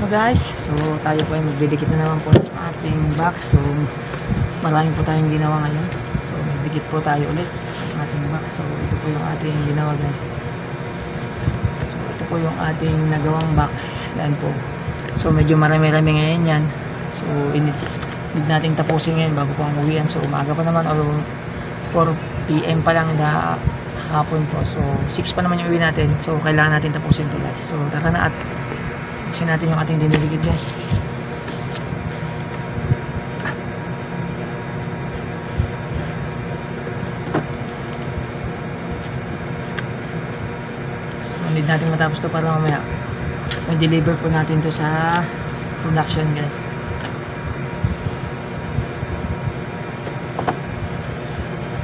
So guys, so tayo po ay magdidikit na naman po ng ating box. So marami po tayong ginawa ngayon. So magdidikit po tayo ulit ng ating box. So ito po yung ating ginawa guys. So ito po yung ating nagawang box. Yan po. So medyo marami-rami ngayon yan. So need natin tapusin ngayon bago po ang uwian. So umaga pa naman, o 4 PM pa lang na hapon po. So 6 pa naman yung uwi natin. So kailangan natin tapusin ito guys. So tara na at tapusin natin yung ating dinidikit guys. So need natin matapos ito para mamaya may deliver po natin to sa production guys.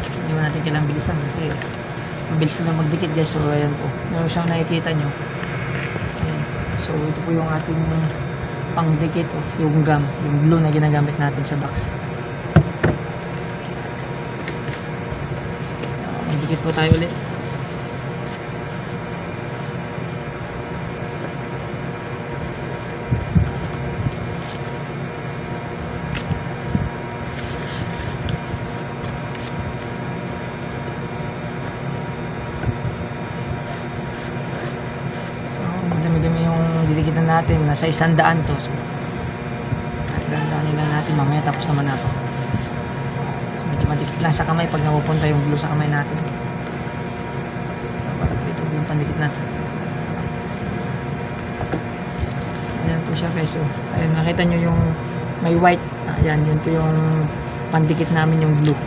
Hindi mo natin kailangang bilisan kasi mabilis na magdikit guys. So ayan po, meron siyang nakikita nyo. Ayan. So ito po yung ating pangdikit, yung gum, yung glue na ginagamit natin sa box. Magdikit po tayo ulit. Madami-dami yung didikitan natin, nasa 100 to. So lang natin, mamaya tapos naman na to. So medyo madikit lang sa kamay pag napupunta yung glue sa kamay natin. So para po ito yung pandikit natin. Ayan po siya guys. So ayun, nakita nyo yung may white. Ayan, yun po yung pandikit namin yung glue.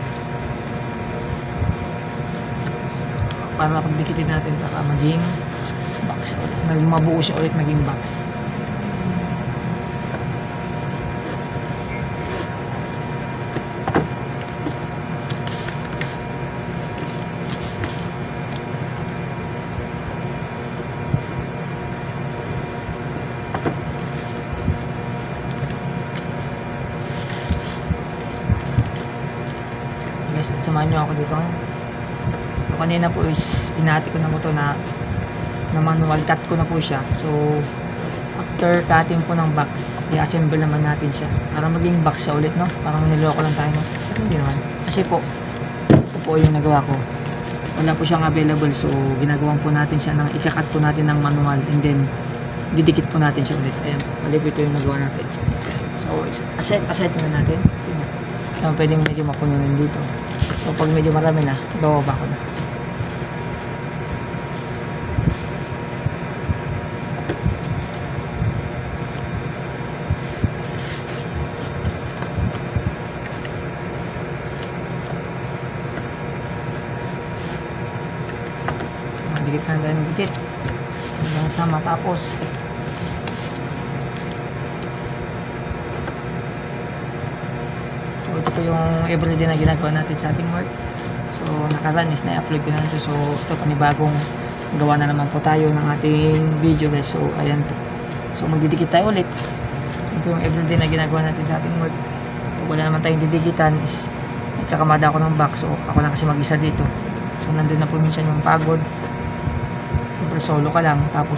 So, para pagdikitin natin para maging box ulit, mabuo siya ulit maging box. Guys, samahan nyo ako dito. So kanina po is inati ko na po ito na manual cut ko na po siya. So after cutting po ng box, i-assemble naman natin siya para maging box siya ulit, no? Parang niloko lang tayo, no? Pero hindi naman, kasi po ito po yung nagawa ko, wala po siyang available. So ginagawan po natin siya ng ikakat po natin ng manual, and then didikit po natin siya ulit. Ayan, mali po ito yung nagawa natin. So asset na natin kasi pwedeng medyo mapununin dito. So pag medyo marami na, bababa ko na. Dikit na tayo ng dikit hanggang sa matapos. So ito po yung everyday na ginagawa natin sa ating work. So nakaraan is na-upload ko na ito. So ito panibagong gawa na naman po tayo ng ating video guys. So ayan po. So magdidikit tayo ulit. Ito yung everyday na ginagawa natin sa ating work. Pag wala naman tayong didikitan is nagkakamada ako ng box. So ako lang kasi mag-isa dito. So nandun na po minsan yung pagod. Siyempre solo ka lang, tapos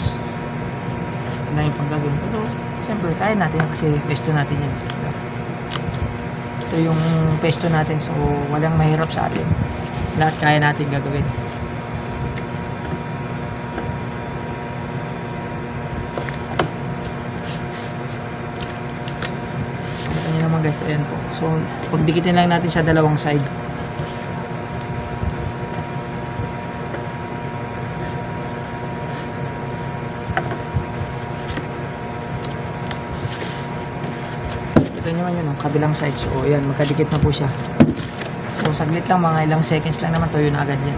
na yung panggagawin. Pero siyempre kaya natin yan kasi pesto natin yan. Ito yung pesto natin, so walang mahirap sa atin. Lahat kaya natin gagawin. Ito nyo naman guys, ayan po. So pagdikitin lang natin sa dalawang side. Ito naman yun, kabilang side. So ayan, magkadikit na po siya. So saglit lang, mga ilang seconds lang naman, tuyo na agad yan.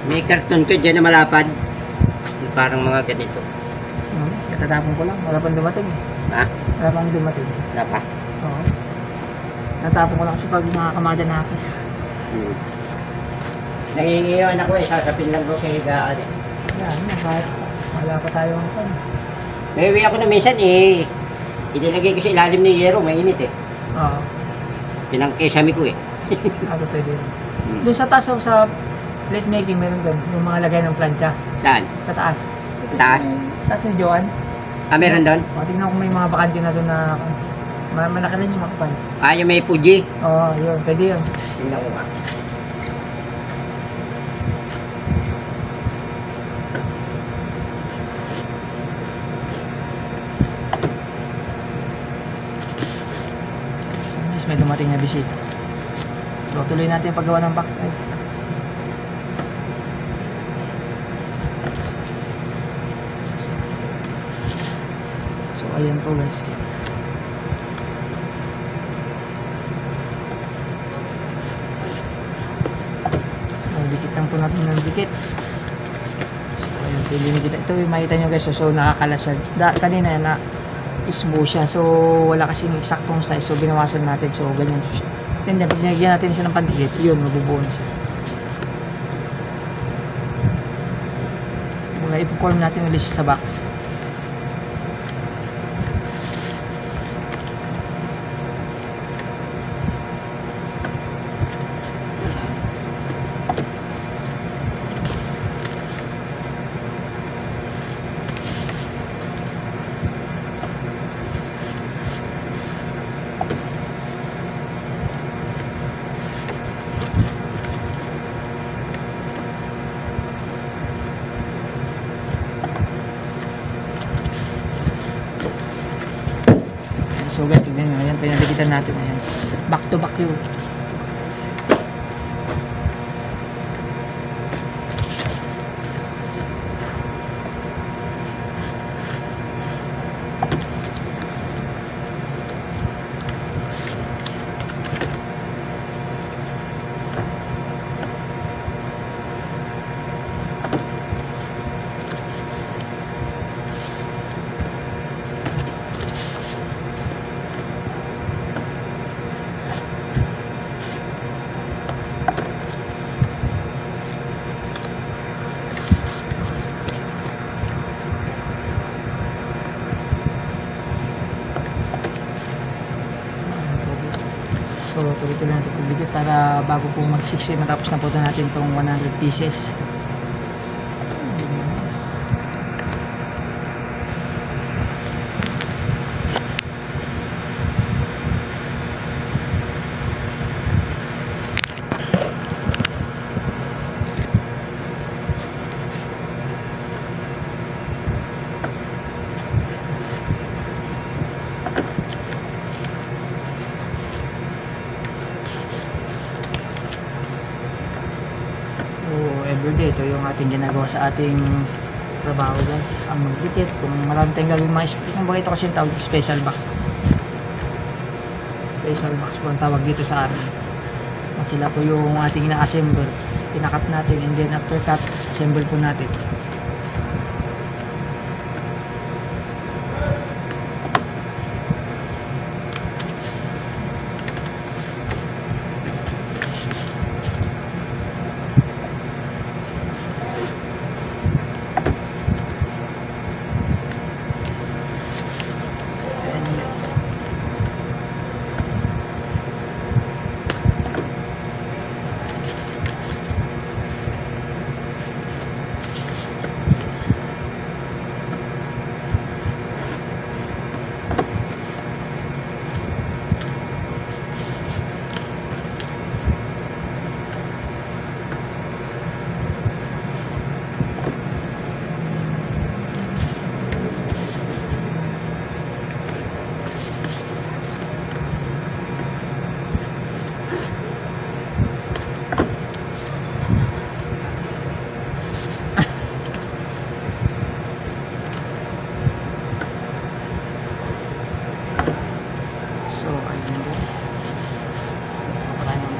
May karton ka dyan na malapad. Parang mga ganito. Katatapon ko lang. Wala pang dumating eh. Ha? Wala pang dumating. Wala pa? Oo. Natapon ko lang kasi pag nakakamada na ako. Nangingiyon ako eh, sasapin lang ko kay Gaan eh. Yan, kahit wala pa tayo ang pan. May uwi ako na minsan eh. Inilagay ko sa ilalim ng yero, mainit eh. Oo. Pinangkesami ko eh. Ako pwede. Doon sa taas o sa plate making meron doon. Yung mga lagay ng plancha. Saan? Sa taas. Taas? Taas ni Joan. Ah, meron doon? O, tingnan ko may mga bakante na doon na malaki rin yung makapan. Ah, yung may Fuji? Oo, yun. Pwede yun. Tingnan ko nga. Yes, may dumating na bisita. So, tuloy natin yung paggawa ng box guys. So, ayan po guys. Dikit lang po natin ng dikit. So, ayun, pili na kita. Ito yung makita nyo guys. So nakakalas siya. Kanina na smooth siya. So wala kasing eksaktong size. So binawasan natin. So ganyan siya. Then pag nilagyan natin siya ng pandikit, yun, mabubuo na siya. Mula ipo-form natin ulit siya sa box. So guys, tignan nyo, ayan, pinadikitan natin, ayan, back to back yun. So tuloy-tuloy natin pagdikit para bago po mag-6 matapos na po natin itong 100 pieces. Everyday, ito yung ating ginagawa sa ating trabaho guys, ang magdikit. Kung marami tayong gagawin mga kung bakit ito kasi yung tawag special box po ang tawag dito sa amin. Sila po yung ating ina-assemble, pinakat natin, and then after cut, assemble po natin.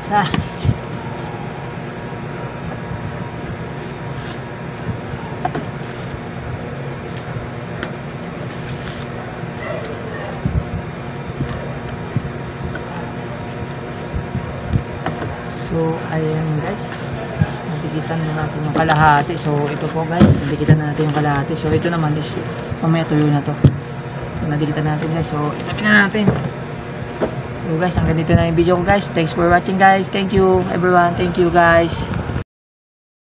isa. So, ayan guys. Nadikitan na natin yung kalahati. So, ito po guys. Nadikitan na natin yung kalahati. So, ito naman is mamaya tuyo na to. So, nadikitan natin guys. So, itabi na natin. So, guys, hanggang dito na yung video ko guys. Thanks for watching guys. Thank you everyone. Thank you guys.